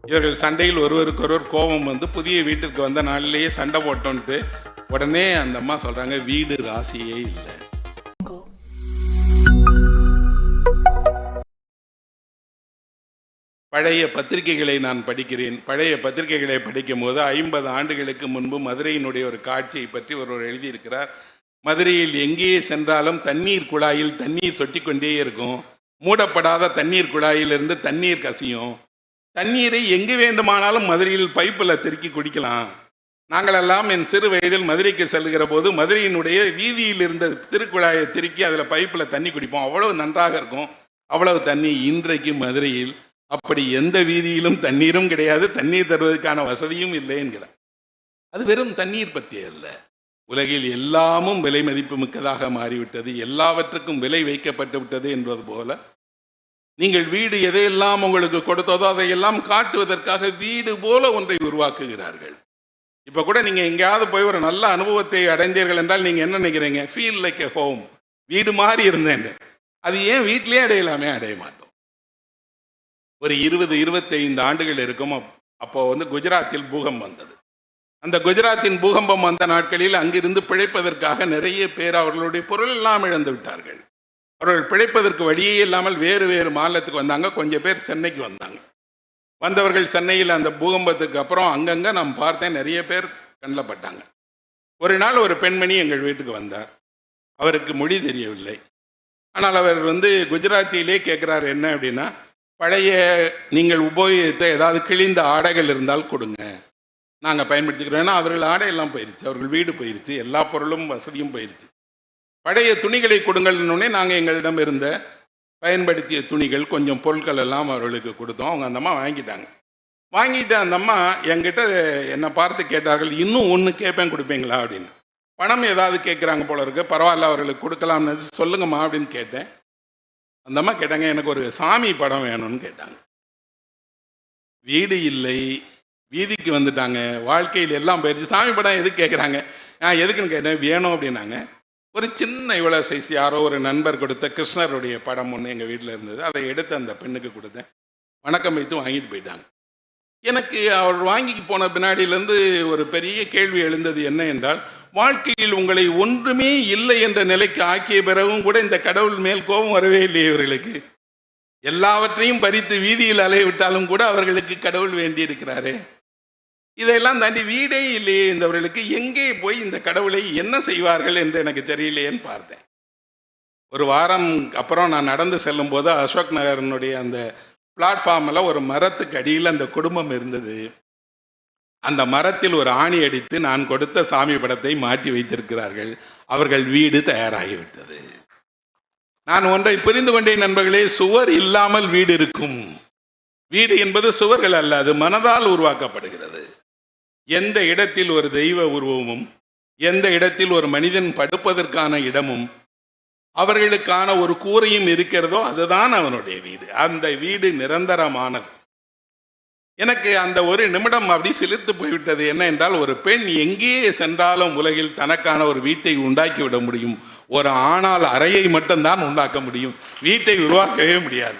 இவர்கள் சண்டையில் ஒருவருக்கொருவர் கோபம் வந்து புதிய வீட்டிற்கு வந்த நாளிலேயே சண்டை போட்டோன்ட்டு உடனே அந்த அம்மா சொல்றாங்க, வீடு ராசியே இல்லை. பழைய பத்திரிகைகளை நான் படிக்கிறேன். பழைய பத்திரிகைகளை படிக்கும் போது 50 ஆண்டுகளுக்கு முன்பு மதுரையினுடைய ஒரு காட்சியை பற்றி ஒருவர் எழுதியிருக்கிறார். மதுரையில் எங்கே சென்றாலும் தண்ணீர் குழாயில் தண்ணீர் சொட்டி கொண்டே இருக்கும். மூடப்படாத தண்ணீர் குழாயிலிருந்து தண்ணீர் கசியும். தண்ணீரை எங்கு வேண்டுமானாலும் மதுரையில் பைப்பில் திருக்கி குடிக்கலாம். நாங்களெல்லாம் என் சிறு வயதில் மதுரைக்கு செல்கிற போது மதுரையினுடைய வீதியில் இருந்த திருக்குழாயை திருக்கி அதில் பைப்பில் தண்ணி குடிப்போம். அவ்வளவு நன்றாக இருக்கும். அவ்வளவு தண்ணி. இன்றைக்கு மதுரையில் அப்படி எந்த வீதியிலும் தண்ணீரும் கிடையாது, தண்ணீர் தருவதற்கான வசதியும் இல்லை என்கிறார். அது வெறும் தண்ணீர் பற்றி அல்ல. உலகில் எல்லாமும் விலை மதிப்பு மிக்கதாக மாறிவிட்டது, எல்லாவற்றுக்கும் விலை வைக்கப்பட்டு விட்டது என்பது போல நீங்கள் வீடு எதையெல்லாம் உங்களுக்கு கொடுத்ததோ அதையெல்லாம் காட்டுவதற்காக வீடு போல ஒன்றை உருவாக்குகிறார்கள். இப்போ கூட நீங்கள் எங்கேயாவது போய் ஒரு நல்ல அனுபவத்தை அடைந்தீர்கள் என்றால் நீங்கள் என்ன நினைக்கிறீங்க? ஃபீல் லைக் எ ஹோம், வீடு மாதிரி இருந்தேன். அது ஏன் வீட்டிலே அடையலாமே? அடைய மாட்டோம். ஒரு 20-25 ஆண்டுகள் இருக்கும். அப்போ குஜராத்தில் பூகம்பம் வந்தது. அந்த குஜராத்தின் பூகம்பம் வந்த நாட்களில் அங்கிருந்து பிழைப்பதற்காக நிறைய பேர் அவர்களுடைய பொருள் எல்லாம் இழந்து விட்டார்கள். அவர்கள் பிழைப்பதற்கு வழியே இல்லாமல் வேறு வேறு மாநிலத்துக்கு வந்தாங்க. கொஞ்சம் பேர் சென்னைக்கு வந்தாங்க. வந்தவர்கள் சென்னையில் அந்த பூகம்பத்துக்கு அப்புறம் அங்கங்கே நான் பார்த்தேன், நிறைய பேர் கண்ணில் பட்டாங்க. ஒரு நாள் ஒரு பெண்மணி எங்கள் வீட்டுக்கு வந்தார். அவருக்கு மொழி தெரியவில்லை. ஆனால் அவர் குஜராத்தியிலே கேட்குறாரு, என்ன அப்படின்னா, பழைய நீங்கள் உபயோகித்த ஏதாவது கிழிந்த ஆடைகள் இருந்தால் கொடுங்க, நாங்கள் பயன்படுத்திக்கிறோம். ஏன்னா அவர்கள் ஆடையெல்லாம் போயிடுச்சு, அவர்கள் வீடு போயிடுச்சு, எல்லா பொருளும் வசதியும் போயிடுச்சு. பழைய துணிகளை கொடுங்கள்னே நாங்கள் எங்களிடம் இருந்த பயன்படுத்திய துணிகள் கொஞ்சம் பொருட்கள் எல்லாம் அவர்களுக்கு கொடுத்தோம். அவங்க அந்த அம்மா வாங்கிட்டாங்க. வாங்கிட்டு அந்த அம்மா என்கிட்ட என்னை பார்த்து கேட்டார்கள், இன்னும் ஒன்று கேட்பேன் கொடுப்பீங்களா அப்படின்னு. பணம் ஏதாவது கேட்குறாங்க போல இருக்கு, பரவாயில்ல அவர்களுக்கு கொடுக்கலாம்னு சொல்லுங்கம்மா அப்படின்னு கேட்டேன். அந்த அம்மா கேட்டாங்க, எனக்கு ஒரு சாமி படம் வேணும்னு கேட்டாங்க. வீடு இல்லை, வீதிக்கு வந்துட்டாங்க, வாழ்க்கையில் எல்லாம் போயிடுச்சு. சாமி படம் எதுக்கு கேட்குறாங்க? நான் எதுக்குன்னு கேட்டேன். வேணும் அப்படின்னாங்க. ஒரு சின்ன இவ்வளோ சைஸ் யாரோ ஒரு நண்பர் கொடுத்த கிருஷ்ணருடைய படம் ஒன்று எங்கள் வீட்டில் இருந்தது. அதை எடுத்து அந்த பெண்ணுக்கு கொடுத்தேன். வணக்கம் வைத்து வாங்கிட்டு போயிட்டாங்க. எனக்கு அவர் வாங்கி போன பின்னாடியிலேருந்து ஒரு பெரிய கேள்வி எழுந்தது. என்ன என்றால், வாழ்க்கையில் உங்களை ஒன்றுமே இல்லை என்ற நிலைக்கு ஆக்கிய பிறகும் கூட இந்த கடவுள் மேல் கோபம் வரவே இல்லையே இவர்களுக்கு? எல்லாவற்றையும் பறித்து வீதியில் அலைய விட்டாலும் கூட அவர்களுக்கு கடவுள் வேண்டி இருக்கிறாரே. இதையெல்லாம் தாண்டி வீடே இல்லையே இந்தவர்களுக்கு, எங்கே போய் இந்த கடவுளை என்ன செய்வார்கள் என்று எனக்கு தெரியலையேன்னு பார்த்தேன். ஒரு வாரம் அப்புறம் நான் நடந்து செல்லும் போது அசோக் நகரனுடைய அந்த பிளாட்ஃபார்மில் ஒரு மரத்துக்கு அடியில் அந்த குடும்பம் இருந்தது. அந்த மரத்தில் ஒரு ஆணி அடித்து நான் கொடுத்த சாமி படத்தை மாட்டி வைத்திருக்கிறார்கள். அவர்கள் வீடு தயாராகிவிட்டது. நான் ஒன்றை புரிந்து கொண்டேன் நண்பர்களே, சுவர் இல்லாமல் வீடு இருக்கும். வீடு என்பது சுவர்கள் அல்ல, அது மனதால் உருவாக்கப்படுகிறது. எந்த இடத்தில் ஒரு தெய்வ உருவமும், எந்த இடத்தில் ஒரு மனிதன் படுப்பதற்கான இடமும், அவர்களுக்கான ஒரு கூரையும் இருக்கிறதோ அதுதான் அவனுடைய வீடு. அந்த வீடு நிரந்தரமானது. எனக்கு அந்த ஒரு நிமிடம் அப்படி சிலிர்த்து போய்விட்டது. என்ன என்றால், ஒரு பெண் எங்கே சென்றாலும் உலகில் தனக்கான ஒரு வீட்டை உண்டாக்கி விட முடியும். ஒரு ஆணால் அறையை மட்டும்தான் உண்டாக்க முடியும், வீட்டை உருவாக்கவே முடியாது.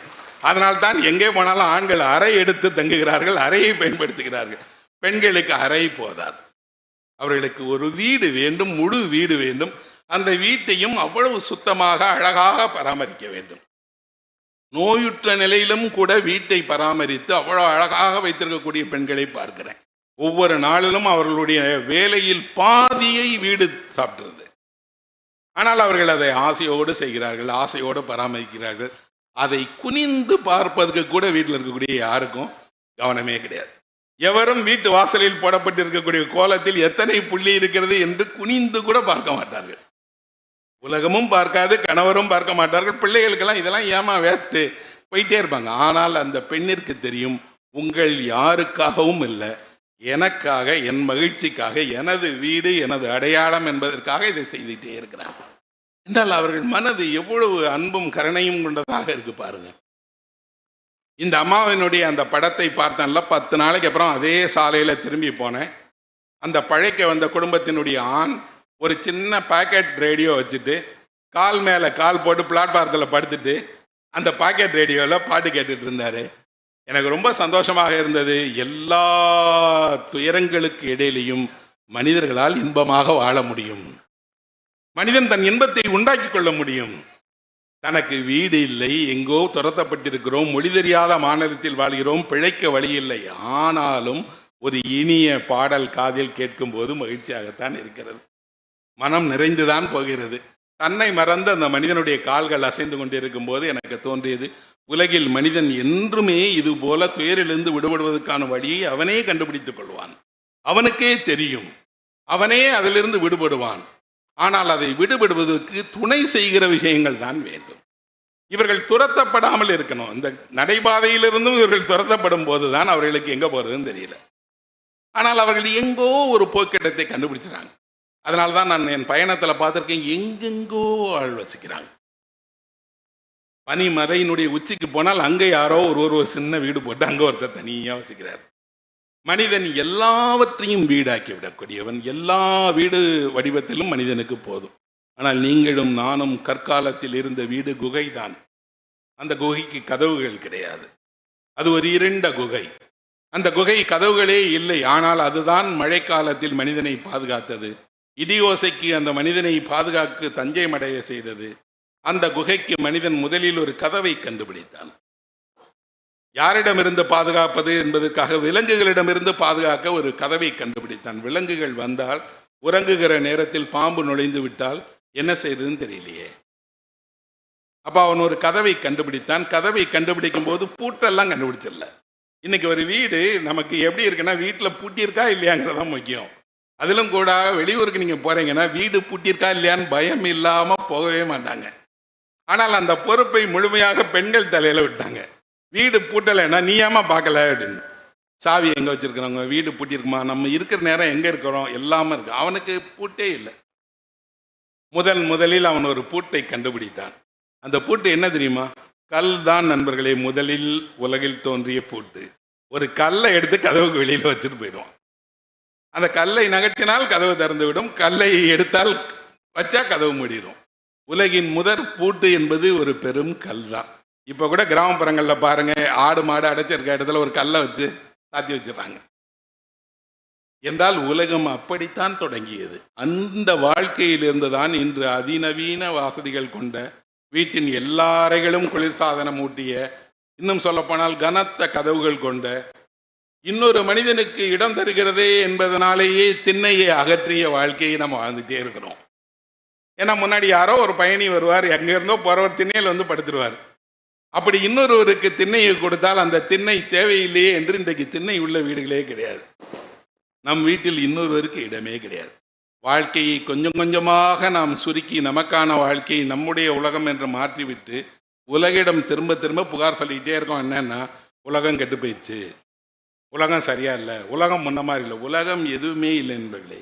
அதனால்தான் எங்கே போனாலும் ஆண்கள் அறை எடுத்து தங்குகிறார்கள், அறையை பயன்படுத்துகிறார்கள். பெண்களுக்கு அறை போதாது, அவர்களுக்கு ஒரு வீடு வேண்டும், முழு வீடு வேண்டும். அந்த வீட்டையும் அவ்வளவு சுத்தமாக அழகாக பராமரிக்க வேண்டும். நோயுற்ற நிலையிலும் கூட வீட்டை பராமரித்து அவ்வளவு அழகாக வைத்திருக்கக்கூடிய பெண்களை பார்க்கிறேன். ஒவ்வொரு நாளிலும் அவர்களுடைய வேலையில் பாதியை வீடு சாப்பிடுறது. ஆனால் அவர்கள் அதை ஆசையோடு செய்கிறார்கள், ஆசையோடு பராமரிக்கிறார்கள். அதை குனிந்து பார்ப்பதற்கு கூட வீட்டில் இருக்கக்கூடிய யாருக்கும் கவனமே கிடையாது. எவரும் வீட்டு வாசலில் போடப்பட்டிருக்கக்கூடிய கோலத்தில் எத்தனை புள்ளி இருக்கிறது என்று குனிந்து கூட பார்க்க மாட்டார்கள். உலகமும் பார்க்காது, கணவரும் பார்க்க மாட்டார்கள். பிள்ளைகளுக்கெல்லாம் இதெல்லாம் ஏமா வேஸ்ட்டு போயிட்டே இருப்பாங்க. ஆனால் அந்த பெண்ணிற்கு தெரியும், உங்கள் யாருக்காகவும் இல்லை, எனக்காக, என் மகிழ்ச்சிக்காக, எனது வீடு எனது அடையாளம் என்பதற்காக இதை செய்துட்டே இருக்கிறாங்க என்றால் அவர்கள் மனது எவ்வளவு அன்பும் கருணையும் கொண்டதாக இருக்கு பாருங்க. இந்த அம்மாவினுடைய அந்த படத்தை பார்த்தேன்ல, 10 நாளைக்கு அப்புறம் அதே சாலையில் திரும்பி போனேன். அந்த பழைக்க வந்த குடும்பத்தினுடைய ஆண் ஒரு சின்ன பாக்கெட் ரேடியோ வச்சுட்டு கால் மேலே கால் போட்டு பிளாட்பாரத்தில் படுத்துட்டு அந்த பாக்கெட் ரேடியோவில் பாட்டு கேட்டுட்டு இருந்தார். எனக்கு ரொம்ப சந்தோஷமாக இருந்தது. எல்லா துயரங்களுக்கு இடையிலையும் மனிதர்களால் இன்பமாக வாழ முடியும். மனிதன் தன் இன்பத்தை உண்டாக்கி கொள்ள முடியும். தனக்கு வீடு இல்லை, எங்கோ துரத்தப்பட்டிருக்கிறோம், மொழி தெரியாத மாநிலத்தில் வாழ்கிறோம், பிழைக்க வழி இல்லை. ஆனாலும் ஒரு இனிய பாடல் காதில் கேட்கும் போது மகிழ்ச்சியாகத்தான் இருக்கிறது, மனம் நிறைந்துதான் போகிறது. தன்னை மறந்து அந்த மனிதனுடைய கால்கள் அசைந்து கொண்டிருக்கும் போது எனக்கு தோன்றியது, உலகில் மனிதன் என்றுமே இது போல துயரிலிருந்து விடுபடுவதற்கான வழியை அவனே கண்டுபிடித்துக் கொள்வான். அவனுக்கே தெரியும், அவனே அதிலிருந்து விடுபடுவான். ஆனால் அதை விடுபடுவதற்கு துணை செய்கிற விஷயங்கள் தான் வேண்டும். இவர்கள் துரத்தப்படாமல் இருக்கணும். இந்த நடைபாதையிலிருந்தும் இவர்கள் துரத்தப்படும் போதுதான் அவர்களுக்கு எங்க போறதுன்னு தெரியல. ஆனால் அவர்கள் எங்கோ ஒரு போக்கிடத்தை கண்டுபிடிச்சிட்டாங்க. அதனால்தான் நான் என் பயணத்தில் பார்த்திருக்கேன், எங்கெங்கோ ஆள் வசிக்கிறாங்க. பனிமலையினுடைய உச்சிக்கு போனால் அங்கே யாரோ ஒரு சின்ன வீடு போட்டு அங்கே ஒருத்தர் தனியாக வசிக்கிறார். மனிதன் எல்லாவற்றையும் வீடாக்கி விடக்கூடியவன். எல்லா வீடு வடிவத்திலும் மனிதனுக்கு போதும். ஆனால் நீங்களும் நானும் கற்காலத்தில் இருந்த வீடு குகை தான். அந்த குகைக்கு கதவுகள் கிடையாது. அது ஒரு இருண்ட குகை. அந்த குகை கதவுகளே இல்லை. ஆனால் அதுதான் மழைக்காலத்தில் மனிதனை பாதுகாத்தது. இடியோசைக்கு அந்த மனிதனை பாதுகாக்க தஞ்சை மடைய செய்தது. அந்த குகைக்கு மனிதன் முதலில் ஒரு கதவை கண்டுபிடித்தான். யாரிடமிருந்து பாதுகாப்பது என்பதற்காக விலங்குகளிடமிருந்து பாதுகாக்க ஒரு கதவை கண்டுபிடித்தான். விலங்குகள் வந்தால், உறங்குகிற நேரத்தில் பாம்பு நுழைந்து விட்டால் என்ன செய்யறதுன்னு தெரியலையே. அப்ப அவன் ஒரு கதவை கண்டுபிடித்தான். கதவை கண்டுபிடிக்கும் போது பூட்டெல்லாம் கண்டுபிடிச்சிடல. இன்னைக்கு ஒரு வீடு நமக்கு எப்படி இருக்குன்னா, வீட்டில் பூட்டியிருக்கா இல்லையாங்கிறதான் முக்கியம். அதிலும் கூட வெளியூருக்கு நீங்க போறீங்கன்னா வீடு பூட்டியிருக்கா இல்லையான்னு பயம் இல்லாம போகவே மாட்டாங்க. ஆனால் அந்த பொறுப்பை முழுமையாக பெண்கள் தலையில விட்டாங்க. வீடு பூட்டலைன்னா நீ ஏமா பார்க்கல அப்படின்னு. சாவி எங்கே வச்சிருக்கிறவங்க, வீடு பூட்டியிருக்குமா, நம்ம இருக்கிற நேரம் எங்கே இருக்கிறோம், எல்லாமே இருக்கு. அவனுக்கு பூட்டே இல்லை. முதலில் அவன் ஒரு பூட்டை கண்டுபிடித்தான். அந்த பூட்டு என்ன தெரியுமா? கல் தான் நண்பர்களே, முதலில் உலகில் தோன்றிய பூட்டு. ஒரு கல்லை எடுத்து கதவுக்கு வெளியில் வச்சுட்டு போயிடுவான். அந்த கல்லை நகட்டினால் கதவு திறந்து விடும், கல்லை எடுத்தால் வச்சா கதவு மூடிடும். உலகின் முதற் பூட்டு என்பது ஒரு பெரும் கல் தான். இப்போ கூட கிராமப்புறங்களில் பாருங்க, ஆடு மாடு அடைச்சிருக்க இடத்துல ஒரு கல்லை வச்சு சாத்தி வச்சிடறாங்க. என்றால் உலகம் அப்படித்தான் தொடங்கியது. அந்த வாழ்க்கையிலிருந்து தான் இன்று அதிநவீன வசதிகள் கொண்ட, வீட்டின் எல்லா அறைகளும் குளிர்சாதனம் ஊட்டிய, இன்னும் சொல்லப்போனால் கனத்த கதவுகள் கொண்ட, இன்னொரு மனிதனுக்கு இடம் தருகிறதே என்பதனாலேயே திண்ணையை அகற்றிய வாழ்க்கையை நம்ம வாழ்ந்துட்டே இருக்கிறோம். ஏன்னா முன்னாடி யாரோ ஒரு பயணி வருவார், எங்க இருந்தோ போறவர் திண்ணையில் வந்து படுத்துருவார். அப்படி இன்னொருவருக்கு திண்ணையை கொடுத்தால் அந்த திண்ணை தேவையில்லையே என்று இன்றைக்கு திண்ணை உள்ள வீடுகளே கிடையாது. நம் வீட்டில் இன்னொருவருக்கு இடமே கிடையாது. வாழ்க்கையை கொஞ்சம் கொஞ்சமாக நாம் சுருக்கி நமக்கான வாழ்க்கையை நம்முடைய உலகம் என்று மாற்றிவிட்டு உலகிடம் திரும்ப திரும்ப புகார் சொல்லிக்கிட்டே இருக்கோம். என்னன்னா, உலகம் கெட்டு போயிடுச்சு, உலகம் சரியா இல்லை, உலகம் முன்ன மாதிரி இல்லை. உலகம் எதுவுமே இல்லை என்பர்களே.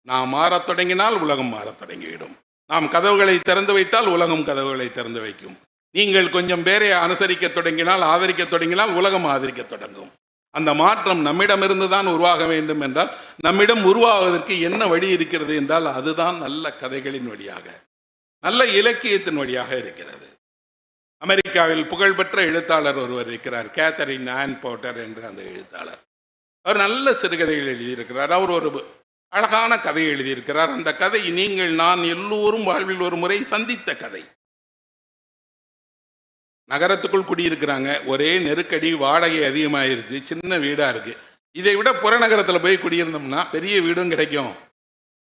நாம் மாறத் தொடங்கினால் உலகம் மாறத் தொடங்கிவிடும். நாம் கதவுகளை திறந்து வைத்தால் உலகம் கதவுகளை திறந்து வைக்கும். நீங்கள் கொஞ்சம் பேரை அனுசரிக்க தொடங்கினால், ஆதரிக்க தொடங்கினால் உலகம் ஆதரிக்க தொடங்கும். அந்த மாற்றம் நம்மிடமிருந்து தான் உருவாக வேண்டும். என்றால் நம்மிடம் உருவாவதற்கு என்ன வழி இருக்கிறது என்றால் அதுதான் நல்ல கதைகளின் வழியாக, நல்ல இலக்கியத்தின் வழியாக இருக்கிறது. அமெரிக்காவில் புகழ்பெற்ற எழுத்தாளர் ஒருவர் இருக்கிறார், கேத்தரின் ஆன் போர்ட்டர் என்ற அந்த எழுத்தாளர். அவர் நல்ல சிறுகதைகள் எழுதியிருக்கிறார். அவர் ஒரு அழகான கதை எழுதியிருக்கிறார். அந்த கதை நீங்கள் நான் எல்லோரும் வாழ்வில் ஒரு முறை சந்தித்த கதை. நகரத்துக்குள் குடியிருக்கிறாங்க, ஒரே நெருக்கடி, வாடகை அதிகமாயிருச்சு, சின்ன வீடாக இருக்குது. இதை விட புறநகரத்தில் போய் குடியிருந்தோம்னா பெரிய வீடும் கிடைக்கும்,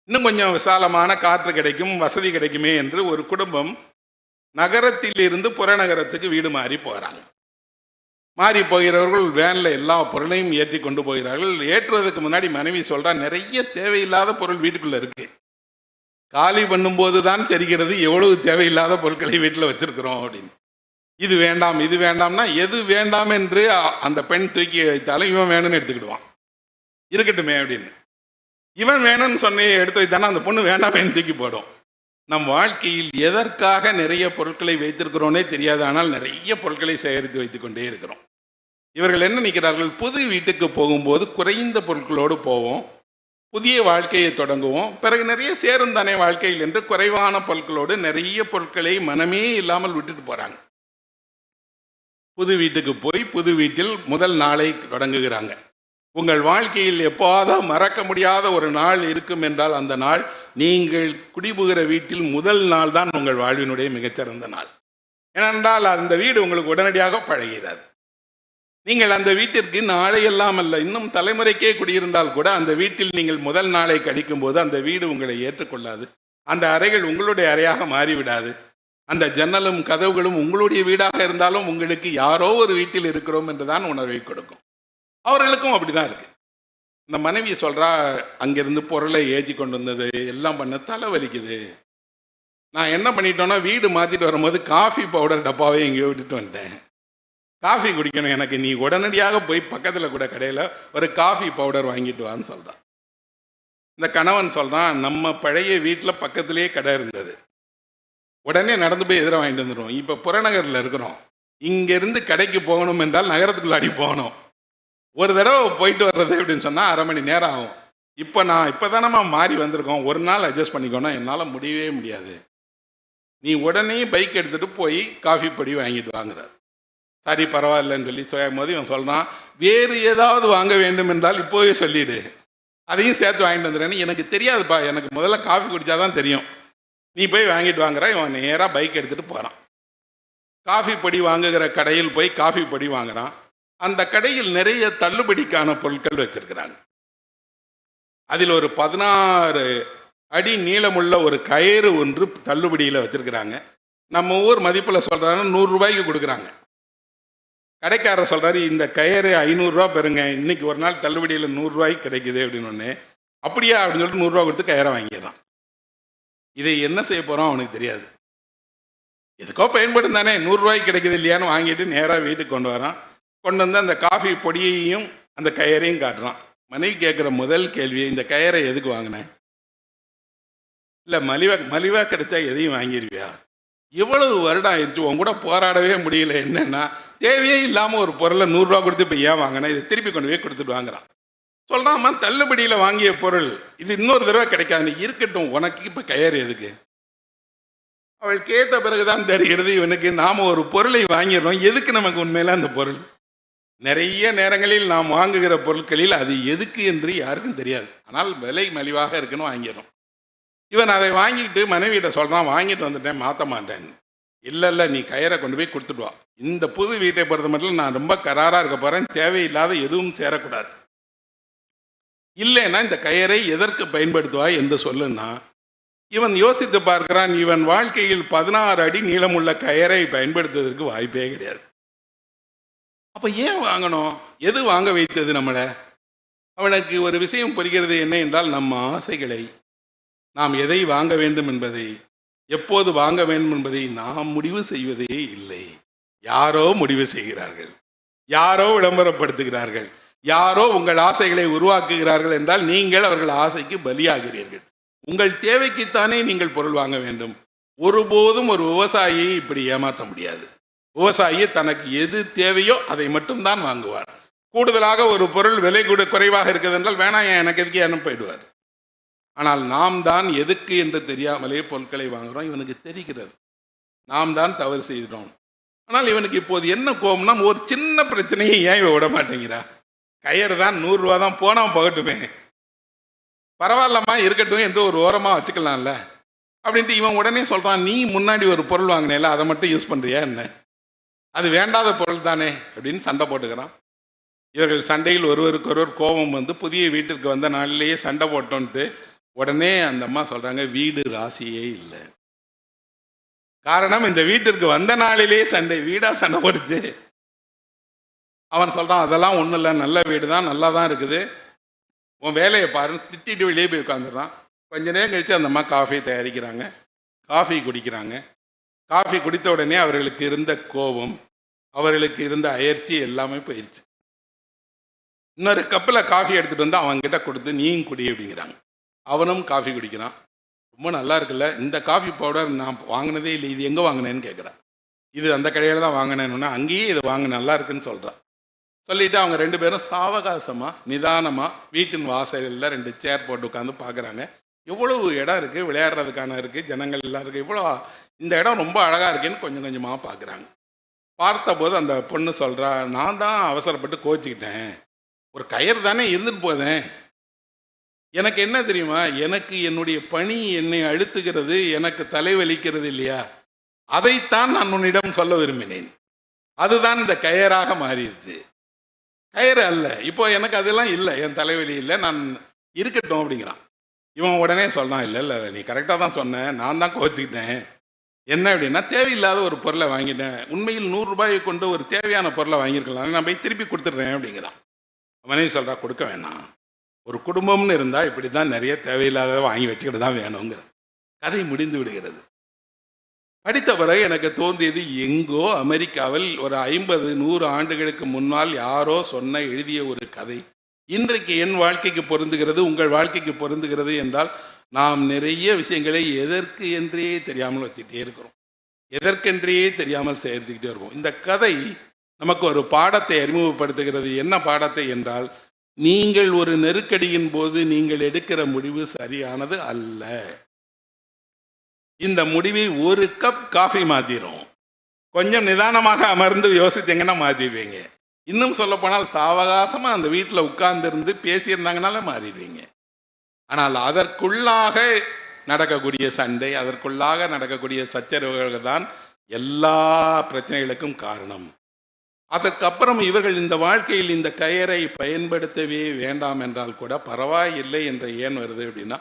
இன்னும் கொஞ்சம் விசாலமான காற்று கிடைக்கும், வசதி கிடைக்குமே என்று ஒரு குடும்பம் நகரத்தில் இருந்து புறநகரத்துக்கு வீடு மாறி போகிறாங்க. மாறி போகிறவர்கள் வேனில் எல்லா பொருளையும் ஏற்றி கொண்டு போகிறார்கள். ஏற்றுவதற்கு முன்னாடி மனைவி சொல்கிறா, நிறைய தேவையில்லாத பொருள் வீட்டுக்குள்ளே இருக்கு, காலி பண்ணும்போது தான் தெரிகிறது எவ்வளவு தேவையில்லாத பொருட்களை வீட்டில் வச்சிருக்கிறோம் அப்படின்னு. இது வேண்டாம் இது வேண்டாம்னா எது வேண்டாம் என்று அந்த பெண் தூக்கி வைத்தாலும் இவன் வேணும்னு எடுத்துக்கிடுவான், இருக்கட்டுமே அப்படின்னு. இவன் வேணும்னு சொன்ன எடுத்து வைத்தானா அந்த பொண்ணு வேண்டாமேன்னு தூக்கி போடும். நம் வாழ்க்கையில் எதற்காக நிறைய பொருட்களை வைத்திருக்கிறோன்னே தெரியாது, ஆனால் நிறைய பொருட்களை சேகரித்து வைத்து கொண்டே இருக்கிறோம். இவர்கள் என்ன நினைக்கிறார்கள், புது வீட்டுக்கு போகும்போது குறைந்த பொருட்களோடு போவோம், புதிய வாழ்க்கையை தொடங்குவோம், பிறகு நிறைய சேரும் தானே வாழ்க்கையில் என்று குறைவான பொருட்களோடு நிறைய பொருட்களை மனமே இல்லாமல் விட்டுட்டு போகிறாங்க. புது வீட்டுக்கு போய் புது வீட்டில் முதல் நாளை தொடங்குகிறாங்க. உங்கள் வாழ்க்கையில் எப்போதோ மறக்க முடியாத ஒரு நாள் இருக்கும் என்றால் அந்த நாள் நீங்கள் குடிபுகிற வீட்டில் முதல் நாள் தான் உங்கள் வாழ்வினுடைய மிகச்சிறந்த நாள். ஏனென்றால் அந்த வீடு உங்களுக்கு உடனடியாக பழகிறது. நீங்கள் அந்த வீட்டிற்கு நாளையெல்லாம் அல்ல, இன்னும் தலைமுறைக்கே குடியிருந்தால் கூட அந்த வீட்டில் நீங்கள் முதல் நாளை கழிக்கும் போது அந்த வீடு உங்களை ஏற்றுக்கொள்ளாது. அந்த அறைகள் உங்களுடைய அறையாக மாறிவிடாது. அந்த ஜன்னலும் கதவுகளும் உங்களுடைய வீடாக இருந்தாலும் உங்களுக்கு யாரோ ஒரு வீட்டில் இருக்கிறோம் என்றுதான் உணர்வை கொடுக்கும். அவர்களுக்கும் அப்படிதான் இருக்கு. இந்த மனைவி சொல்றா, அங்கிருந்து பொருளை ஏற்றி கொண்டு வந்தது எல்லாம் பண்ண தலை வலிக்குது. நான் என்ன பண்ணிட்டோன்னா, வீடு மாற்றிட்டு வரும்போது காஃபி பவுடர் டப்பாவே எங்கேயோ விட்டுட்டு வந்துட்டேன். காஃபி குடிக்கணும் எனக்கு, நீ உடனடியாக போய் பக்கத்தில் கூட கடையில் ஒரு காஃபி பவுடர் வாங்கிட்டு வான்னு சொல்கிறான். இந்த கணவன் சொல்கிறான், நம்ம பழைய வீட்டில் பக்கத்திலேயே கடை இருந்தது, உடனே நடந்து போய் எதிர வாங்கிட்டு வந்துடுவோம். இப்போ புறநகரில் இருக்கிறோம், இங்கேருந்து கடைக்கு போகணும் என்றால் நகரத்துக்குள்ளாடி போகணும். ஒரு தடவை போயிட்டு வர்றது அப்படின்னு சொன்னால் 1/2 மணி நேரம் ஆகும். இப்போ தானம்மா மாறி வந்திருக்கோம், ஒரு நாள் அட்ஜஸ்ட் பண்ணிக்கோன்னா என்னால் முடியவே முடியாது, நீ உடனே பைக் எடுத்துகிட்டு போய் காஃபி பொடி வாங்கிட்டு வாங்குறார். சரி பரவாயில்லன்னு சொல்லி போது இவன் சொல்கிறான், வேறு ஏதாவது வாங்க வேண்டும் என்றால் இப்போவே சொல்லிவிடு, அதையும் சேர்த்து வாங்கிட்டு வந்துடுறேன்னு. எனக்கு தெரியாதுப்பா, எனக்கு முதல்ல காஃபி குடித்தாதான் தெரியும், நீ போய் வாங்கிட்டு வாங்குற. இவன் நேராக பைக் எடுத்துகிட்டு போகிறான். காஃபி பொடி வாங்குகிற கடையில் போய் காஃபி பொடி வாங்குகிறான். அந்த கடையில் நிறைய தள்ளுபடிக்கான பொருட்கள் வச்சிருக்கிறாங்க. அதில் ஒரு 16 அடி நீளமுள்ள ஒரு கயிறு ஒன்று தள்ளுபடியில் வச்சிருக்கிறாங்க. நம்ம ஊர் மதிப்பில் சொல்கிறாங்கன்னா 100 ரூபாய்க்கு கொடுக்குறாங்க. கடைக்காரர் சொல்கிறாரு, இந்த கயிறு 500 ரூபா பெறுங்க, இன்னைக்கு ஒரு நாள் தள்ளுபடியில் 100 ரூபாய்க்கு கிடைக்குது அப்படின்னு ஒன்று. அப்படியா அப்படின்னு சொல்லிட்டு 100 ரூபா கொடுத்து கயிறை வாங்கிடுறான். இதை என்ன செய்ய போகிறோம் அவனுக்கு தெரியாது. எதுக்கோ பயன்படும் தானே, 100 ரூபாய்க்கு கிடைக்குது இல்லையான்னு வாங்கிட்டு நேராக வீட்டுக்கு கொண்டு வரான். கொண்டு வந்து அந்த காஃபி பொடியையும் அந்த கயிறையும் காட்டுறான். மனைவி கேட்குற முதல் கேள்வியை, இந்த கயிறை எதுக்கு வாங்கினேன்? இல்லை மலிவாக கிடைச்சா எதையும் வாங்கிடுவியா? எவ்வளவு வருடம் ஆயிடுச்சு, உன் கூட போராடவே முடியல. என்னன்னா, தேவையே இல்லாமல் ஒரு பொருளை 100 ரூபா கொடுத்து இப்போ ஏன் வாங்கினேன், இதை திருப்பி கொண்டு போய் கொடுத்துட்டு வாங்குறான். சொல்கிறாம்மா, தள்ளுபடியில் வாங்கிய பொருள் இது இன்னொரு தடவை கிடைக்காது, இருக்கட்டும், உனக்கு இப்போ கயிறு எதுக்கு? அவள் கேட்ட பிறகுதான் தெரிகிறது, இவனுக்கு நாம் ஒரு பொருளை வாங்கிடுறோம், எதுக்கு நமக்கு உண்மையில அந்த பொருள்? நிறைய நேரங்களில் நாம் வாங்குகிற பொருட்களில் அது எதுக்கு என்று யாருக்கும் தெரியாது, ஆனால் விலை மலிவாக இருக்குன்னு வாங்கிடுறோம். இவன் அதை வாங்கிட்டு மனைவியிட்ட சொல்கிறான், வாங்கிட்டு வந்துட்டேன், மாற்ற மாட்டேன்னு. இல்லை நீ கயிறை கொண்டு போய் கொடுத்துட்டு வா, இந்த புது வீட்டை பொறுத்த மட்டும் நான் ரொம்ப கராராக இருக்க போகிறேன், தேவையில்லாத எதுவும் சேரக்கூடாது, இல்லைன்னா இந்த கயிறை எதற்கு பயன்படுத்துவாய் என்று சொல்லுன்னா, இவன் யோசித்து பார்க்கிறான். இவன் வாழ்க்கையில் 16 அடி நீளமுள்ள கயிறை பயன்படுத்துவதற்கு வாய்ப்பே கிடையாது. அப்போ ஏன் வாங்கணும்? எது வாங்க வைத்தது நம்மளை? அவனுக்கு ஒரு விஷயம் புரிகிறது, என்ன என்றால், நம்ம ஆசைகளை, நாம் எதை வாங்க வேண்டும் என்பதை, எப்போது வாங்க வேண்டும் என்பதை நாம் முடிவு செய்வதே இல்லை. யாரோ முடிவு செய்கிறார்கள், யாரோ விளம்பரப்படுத்துகிறார்கள், யாரோ உங்கள் ஆசைகளை உருவாக்குகிறார்கள் என்றால் நீங்கள் அவர்கள் ஆசைக்கு பலியாகிறீர்கள். உங்கள் தேவைக்குத்தானே நீங்கள் பொருள் வாங்க வேண்டும். ஒருபோதும் ஒரு விவசாயியை இப்படி ஏமாற்ற முடியாது. விவசாயி தனக்கு எது தேவையோ அதை மட்டும்தான் வாங்குவார். கூடுதலாக ஒரு பொருள் விலை குறைவாக இருக்குது என்றால், வேணாம் எனக்கு எதுக்கு என்ன போயிடுவார். ஆனால் நாம் தான் எதுக்கு என்று தெரியாமலே பொருட்களை வாங்குகிறோம். இவனுக்கு தெரிகிறது நாம் தான் தவறு செய்கிறோம். ஆனால் இவனுக்கு இப்போது என்ன கோபம்னா, ஒரு சின்ன பிரச்சனையை ஏன் இவன் விட மாட்டேங்கிறா? கயிறு தான் 100 ரூபா தான், போனால் போகட்டுமே, பரவாயில்லம்மா இருக்கட்டும் என்று ஒரு ஓரமாக வச்சுக்கலாம்ல அப்படின்ட்டு இவன் உடனே சொல்கிறான், நீ முன்னாடி ஒரு பொருள் வாங்கினேல, அதை மட்டும் யூஸ் பண்ணுறியா என்ன? அது வேண்டாத பொருள் தானே அப்படின்னு சண்டை போட்டுக்கிறான். இவர்கள் சண்டையில் ஒருவருக்கொருவர் கோபம் வந்து புதிய வீட்டிற்கு வந்த நாளிலேயே சண்டை போட்டோன்ட்டு உடனே அந்த அம்மா சொல்கிறாங்க, வீடு ராசியே இல்லை. காரணம், இந்த வீட்டிற்கு வந்த நாளிலேயே சண்டை. வீடா சண்டை போடுச்சு? அவன் சொல்கிறான், அதெல்லாம் ஒன்றும் இல்லை, நல்ல வீடு தான், நல்லா தான் இருக்குது, உன் வேலையை பாருன்னு திட்டிட்டு வெளியே போய் உட்காந்துடுறான். கொஞ்ச நேரம் கழித்து அந்த அம்மா காஃபி தயாரிக்கிறாங்க, காஃபி குடிக்கிறாங்க. காஃபி குடித்த உடனே அவர்களுக்கு இருந்த கோபம், அவர்களுக்கு இருந்த அயற்சி எல்லாமே போயிடுச்சு. இன்னொரு கப்பில் காஃபி எடுத்துகிட்டு வந்து அவன்கிட்ட கொடுத்து, நீயும் குடி அப்படிங்கிறாங்க. அவனும் காஃபி குடிக்கிறான். ரொம்ப நல்லா இருக்குல்ல, இந்த காஃபி பவுடர் நான் வாங்கினதே இல்லை, இது எங்கே வாங்கினேன்னு கேட்குறான். இது அந்த கடையில் தான் வாங்கினேன்னா, அங்கேயே இது வாங்க நல்லா இருக்குன்னு சொல்கிறான். சொல்லிவிட்டு அவங்க 2 பேரும் சாவகாசமாக நிதானமாக வீட்டின் வாசலில் 2 சேர் போட்டு உட்காந்து பார்க்குறாங்க. எவ்வளவு இடம் இருக்குது, விளையாடுறதுக்கான இருக்குது, ஜனங்கள் எல்லாம் இருக்குது, இவ்வளோ இந்த இடம் ரொம்ப அழகாக இருக்குன்னு கொஞ்சம் கொஞ்சமாக பார்க்குறாங்க. பார்த்தபோது அந்த பொண்ணு சொல்கிறா, நான் தான் அவசரப்பட்டு கோச்சிக்கிட்டேன், ஒரு கயிறு தானே இருந்துட்டு போதேன், எனக்கு என்ன தெரியுமா, எனக்கு என்னுடைய பணி என்னை அழுத்துகிறது, எனக்கு தலைவலிக்கிறது இல்லையா, அதைத்தான் நான் உன்னிடம் சொல்ல விரும்பினேன், அதுதான் இந்த கயராக மாறிடுச்சு. கயிறு அல்ல, இப்போ எனக்கு அதெல்லாம் இல்லை, என் தலைவலி இல்லை, நான் இருக்கட்டும் அப்படிங்கிறான். இவன் உடனே சொல்றான், இல்லை இல்லை நீ கரெக்டாக தான் சொன்னேன், நான் தான் கோச்சிக்கிட்டேன். என்ன அப்படின்னா, தேவையில்லாத ஒரு பொருளை வாங்கிட்டேன், உண்மையில் 100 ரூபாயை கொண்டு ஒரு தேவையான பொருளை வாங்கியிருக்கலாம், நான் போய் திருப்பி கொடுத்துட்றேன் அப்படிங்கிறான். அவனே சொல்கிறா, கொடுக்க வேணாம், ஒரு குடும்பம்னு இருந்தால் இப்படி தான் நிறைய தேவையில்லாத வாங்கி வச்சுக்கிட்டு தான் வேணுங்கிற கதை முடிந்து விடுகிறது. படித்த பிறகு எனக்கு தோன்றியது, எங்கோ அமெரிக்காவில் ஒரு 50-100 ஆண்டுகளுக்கு முன்னால் யாரோ சொன்ன எழுதிய ஒரு கதை இன்றைக்கு என் வாழ்க்கைக்கு பொருந்துகிறது, உங்கள் வாழ்க்கைக்கு பொருந்துகிறது என்றால் நாம் நிறைய விஷயங்களை எதற்கு என்றே தெரியாமல் வச்சுக்கிட்டே இருக்கிறோம், எதற்கென்றே தெரியாமல் சேர்த்துக்கிட்டே இருக்கோம். இந்த கதை நமக்கு ஒரு பாடத்தை அறிமுகப்படுத்துகிறது. என்ன பாடத்தை என்றால், நீங்கள் ஒரு நெருக்கடியின் போது நீங்கள் எடுக்கிற முடிவு சரியானது அல்ல. இந்த முடிவை ஒரு கப் காஃபி மாத்திரும், கொஞ்சம் நிதானமாக அமர்ந்து யோசித்தீங்கன்னா மாற்றிடுவீங்க. இன்னும் சொல்ல போனால் சாவகாசமாக அந்த வீட்டில் உட்கார்ந்துருந்து பேசியிருந்தாங்கனால மாறிடுவீங்க. ஆனால் அதற்குள்ளாக நடக்கக்கூடிய சண்டை, அதற்குள்ளாக நடக்கக்கூடிய சச்சரவுகள் தான் எல்லா பிரச்சனைகளுக்கும் காரணம். அதற்கப்புறம் இவர்கள் இந்த வாழ்க்கையில் இந்த கயரை பயன்படுத்தவே வேண்டாம் என்றால் கூட பரவாயில்லை என்ற ஏன் வருது அப்படின்னா,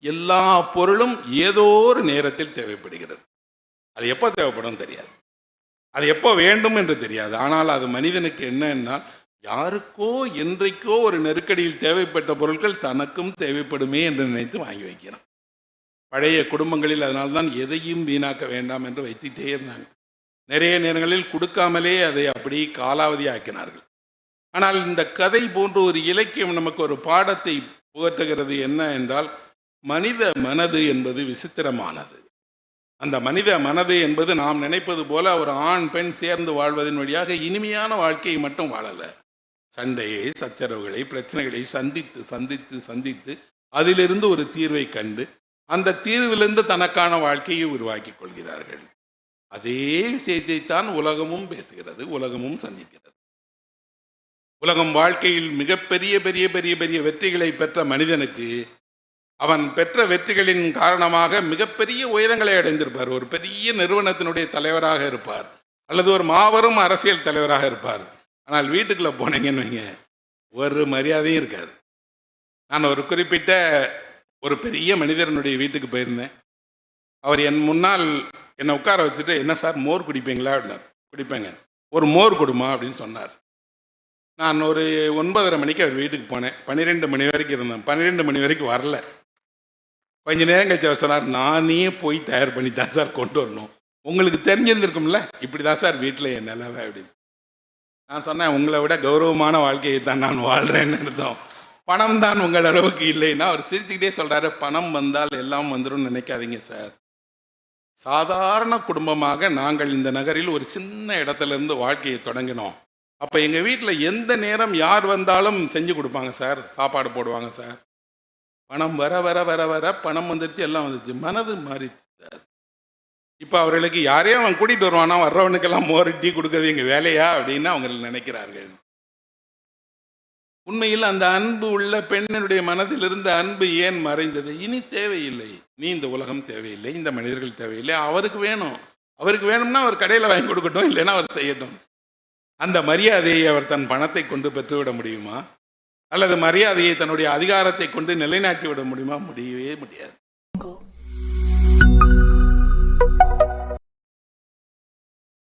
எல்லா பொருளும் ஏதோ ஒரு நேரத்தில் தேவைப்படுகிறது. அது எப்போ தேவைப்படும் தெரியாது, அது எப்போ வேண்டும் என்று தெரியாது. ஆனால் அது மனிதனுக்கு என்னன்னா, யாருக்கோ என்றைக்கோ ஒரு நெருக்கடியில் தேவைப்பட்ட பொருட்கள் தனக்கும் தேவைப்படுமே என்று நினைத்து வாங்கி வைக்கிறான். பழைய குடும்பங்களில் அதனால்தான் எதையும் வீணாக்க வேண்டாம் என்று வைத்துட்டே இருந்தாங்க. நிறைய நேரங்களில் கொடுக்காமலே அதை அப்படி காலாவதி ஆக்கினார்கள். ஆனால் இந்த கதை போன்ற ஒரு இலக்கியம் நமக்கு ஒரு பாடத்தை புகட்டுகிறது. என்ன என்றால், மனித மனது என்பது விசித்திரமானது. அந்த மனித மனது என்பது நாம் நினைப்பது போல ஒரு ஆண் பெண் சேர்ந்து வாழ்வதன் வழியாக இனிமையான வாழ்க்கையை மட்டும் வாழலை. சண்டையை, சச்சரவுகளை, பிரச்சனைகளை சந்தித்து சந்தித்து சந்தித்து அதிலிருந்து ஒரு தீர்வை கண்டு அந்த தீர்விலிருந்து தனக்கான வாழ்க்கையை உருவாக்கி கொள்கிறார்கள். அதே விஷயத்தை தான் உலகமும் பேசுகிறது, உலகமும் சந்திக்கிறது. உலகம் வாழ்க்கையில் மிகப்பெரிய பெரிய பெரிய பெரிய வெற்றிகளை பெற்ற மனிதனுக்கு அவன் பெற்ற வெற்றிகளின் காரணமாக மிகப்பெரிய உயரங்களை அடைந்திருப்பார். ஒரு பெரிய நிறுவனத்தினுடைய தலைவராக இருப்பார், அல்லது ஒரு மாபெரும் அரசியல் தலைவராக இருப்பார். ஆனால் வீட்டுக்குள்ளே போனீங்கன்னு வைங்க, ஒரு மரியாதையும் இருக்காது. நான் ஒரு குறிப்பிட்ட ஒரு பெரிய மனிதனுடைய வீட்டுக்கு போயிருந்தேன். அவர் என் முன்னால் என்னை உட்கார வச்சுட்டு, என்ன சார் மோர் குடிப்பீங்களா அப்படின்னார். குடிப்பேங்க. ஒரு மோர் கொடுமா அப்படின்னு சொன்னார். நான் ஒரு 9:30 மணிக்கு அவர் வீட்டுக்கு போனேன். 12 மணி வரைக்கும் இருந்தேன். 12 மணி வரைக்கும் வரல. கொஞ்ச நேரம் கழிச்சு அவர் சொன்னார், நானே போய் தயார் பண்ணி தான் சார் கொண்டு வரணும், உங்களுக்கு தெரிஞ்சிருந்திருக்கும்ல இப்படி தான் சார் வீட்டில் என் நிலவை அப்படின்னு. நான் சொன்னேன், உங்களை விட கௌரவமான வாழ்க்கையை தான் நான் வாழ்கிறேன்னு அர்த்தம், பணம் தான் உங்கள் அளவுக்கு இல்லைன்னா. அவர் சிரிச்சுக்கிட்டே சொல்கிறாரு, பணம் வந்தால் எல்லாம் வந்துடும் நினைக்காதீங்க சார். சாதாரண குடும்பமாக நாங்கள் இந்த நகரில் ஒரு சின்ன இடத்துலேருந்து வாழ்க்கையை தொடங்கினோம். அப்போ எங்கள் வீட்டில் எந்த நேரம் யார் வந்தாலும் செஞ்சு கொடுப்பாங்க சார், சாப்பாடு போடுவாங்க சார். பணம் வர வர வர வர பணம் வந்துடுச்சு, எல்லாம் வந்துடுச்சு, மனது மாறிடுச்சு சார். இப்போ அவர்களுக்கு யாரையும் அவன் கூட்டிகிட்டு வருவானா, வர்றவனுக்கெல்லாம் மோர் டீ கொடுக்கறது எங்கள் வேலையா அப்படின்னு அவங்க நினைக்கிறார்கள். உண்மையில் அந்த அன்பு உள்ள பெண்ணினுடைய மனதில் இருந்த அன்பு ஏன் மறைந்தது? இனி தேவையில்லை, நீ இந்த உலகம் தேவையில்லை, இந்த மனிதர்கள் தேவையில்லை, அவருக்கு வேணும், அவருக்கு வேணும்னா அவர் கடையில் வாங்கி கொடுக்கட்டும், இல்லைன்னா அவர் செய்யட்டும். அந்த மரியாதையை அவர் தன் பணத்தை கொண்டு பெற்றுவிட முடியுமா? அல்லது மரியாதையை தன்னுடைய அதிகாரத்தை கொண்டு நிலைநாட்டி விட முடியுமா? முடியவே முடியாது.